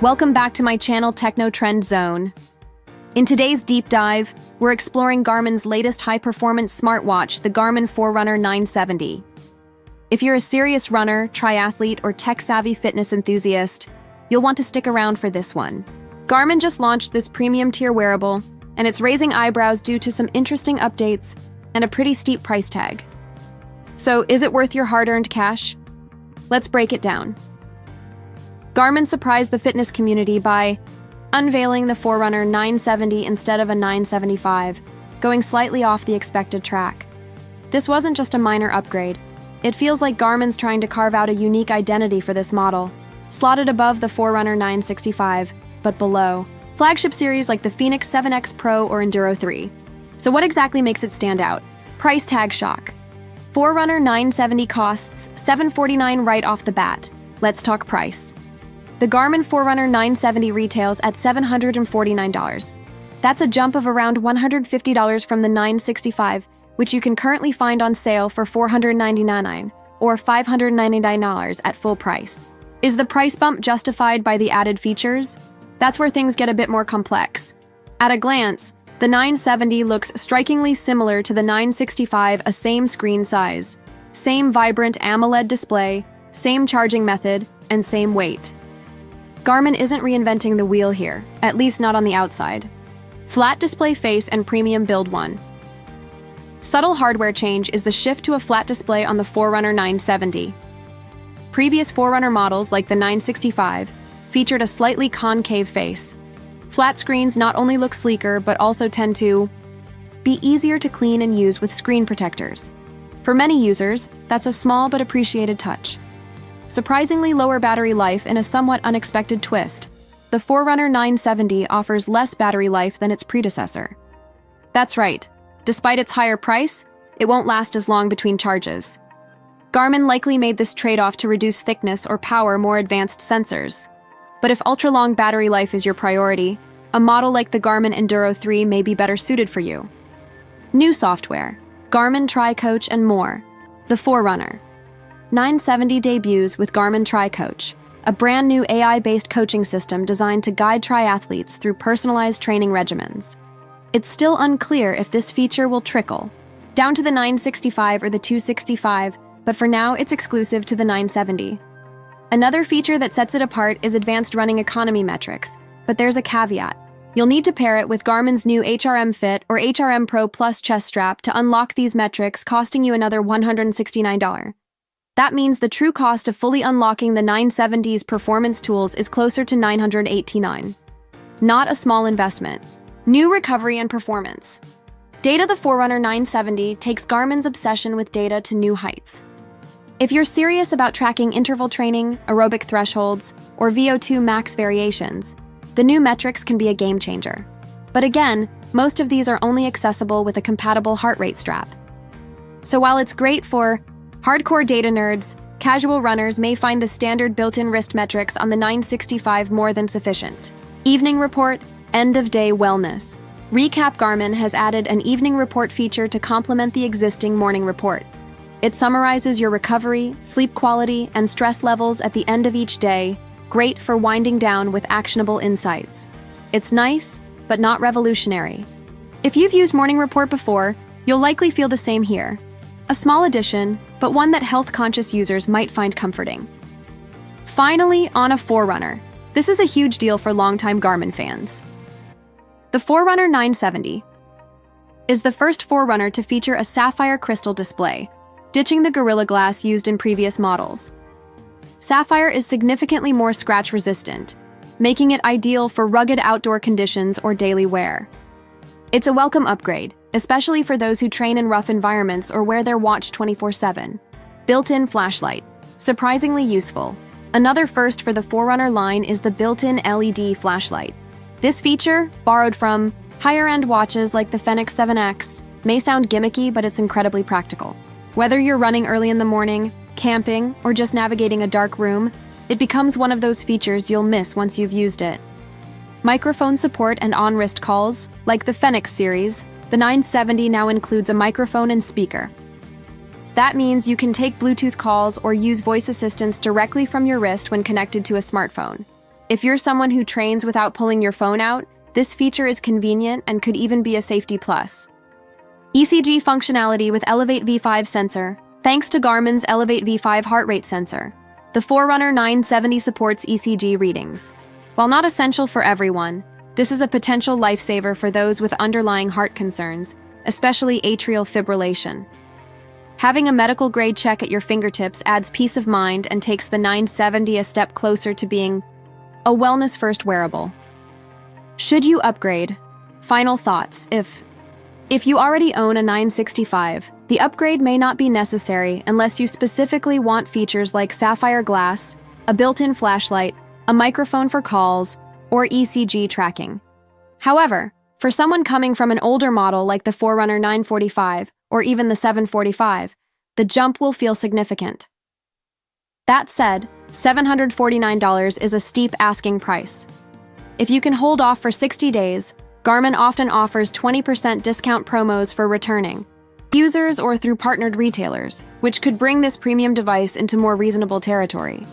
Welcome back to my channel Techno Trend Zone. In today's deep dive, we're exploring Garmin's latest high-performance smartwatch, the Garmin Forerunner 970. If you're a serious runner, triathlete, or tech-savvy fitness enthusiast, you'll want to stick around for this one. Garmin just launched this premium-tier wearable, and it's raising eyebrows due to some interesting updates and a pretty steep price tag. So, is it worth your hard-earned cash? Let's break it down. Garmin surprised the fitness community by unveiling the Forerunner 970 instead of a 975, going slightly off the expected track. This wasn't just a minor upgrade. It feels like Garmin's trying to carve out a unique identity for this model, slotted above the Forerunner 965, but below flagship series like the Fenix 7X Pro or Enduro 3. So what exactly makes it stand out? Price tag shock. Forerunner 970 costs $749 right off the bat. Let's talk price. The Garmin Forerunner 970 retails at $749. That's a jump of around $150 from the 965, which you can currently find on sale for $499 or $599 at full price. Is the price bump justified by the added features? That's where things get a bit more complex. At a glance, the 970 looks strikingly similar to the 965, a same screen size, same vibrant AMOLED display, same charging method, and same weight. Garmin isn't reinventing the wheel here, at least not on the outside. Flat display face and premium build one. Subtle hardware change is the shift to a flat display on the Forerunner 970. Previous Forerunner models, like the 965, featured a slightly concave face. Flat screens not only look sleeker, but also tend to be easier to clean and use with screen protectors. For many users, that's a small but appreciated touch. Surprisingly lower battery life in a somewhat unexpected twist. The Forerunner 970 offers less battery life than its predecessor. That's right, despite its higher price, it won't last as long between charges. Garmin likely made this trade-off to reduce thickness or power more advanced sensors. But if ultra-long battery life is your priority, a model like the Garmin Enduro 3 may be better suited for you. New software, Garmin TriCoach and more. The Forerunner 970 debuts with Garmin TriCoach, a brand new AI-based coaching system designed to guide triathletes through personalized training regimens. It's still unclear if this feature will trickle down to the 965 or the 265, but for now it's exclusive to the 970. Another feature that sets it apart is advanced running economy metrics, but there's a caveat. You'll need to pair it with Garmin's new HRM Fit or HRM Pro Plus chest strap to unlock these metrics, costing you another $169. That means the true cost of fully unlocking the 970's performance tools is closer to $989. Not a small investment. New recovery and performance. Data. The Forerunner 970 takes Garmin's obsession with data to new heights. If you're serious about tracking interval training, aerobic thresholds, or VO2 max variations, the new metrics can be a game changer. But again, most of these are only accessible with a compatible heart rate strap. So while it's great for hardcore data nerds, casual runners may find the standard built-in wrist metrics on the 965 more than sufficient. Evening report, end-of-day wellness. Recap. Garmin has added an evening report feature to complement the existing morning report. It summarizes your recovery, sleep quality, and stress levels at the end of each day, great for winding down with actionable insights. It's nice, but not revolutionary. If you've used Morning Report before, you'll likely feel the same here. A small addition, but one that health-conscious users might find comforting. Finally, on a Forerunner. This is a huge deal for longtime Garmin fans. The Forerunner 970 is the first Forerunner to feature a sapphire crystal display, ditching the Gorilla Glass used in previous models. Sapphire is significantly more scratch-resistant, making it ideal for rugged outdoor conditions or daily wear. It's a welcome upgrade, especially for those who train in rough environments or wear their watch 24/7. Built-in flashlight. Surprisingly useful. Another first for the Forerunner line is the built-in LED flashlight. This feature, borrowed from higher-end watches like the Fenix 7X, may sound gimmicky, but it's incredibly practical. Whether you're running early in the morning, camping, or just navigating a dark room, it becomes one of those features you'll miss once you've used it. Microphone support and on-wrist calls, like the Fenix series, the 970 now includes a microphone and speaker. That means you can take Bluetooth calls or use voice assistants directly from your wrist when connected to a smartphone. If you're someone who trains without pulling your phone out, this feature is convenient and could even be a safety plus. ECG functionality with Elevate V5 sensor. Thanks to Garmin's Elevate V5 heart rate sensor, the Forerunner 970 supports ECG readings. While not essential for everyone, this is a potential lifesaver for those with underlying heart concerns, especially atrial fibrillation. Having a medical-grade check at your fingertips adds peace of mind and takes the 970 a step closer to being a wellness-first wearable. Should you upgrade? Final thoughts. If you already own a 965, the upgrade may not be necessary unless you specifically want features like sapphire glass, a built-in flashlight, a microphone for calls, or ECG tracking. However, for someone coming from an older model like the Forerunner 945 or even the 745, the jump will feel significant. That said, $749 is a steep asking price. If you can hold off for 60 days, Garmin often offers 20% discount promos for returning users or through partnered retailers, which could bring this premium device into more reasonable territory.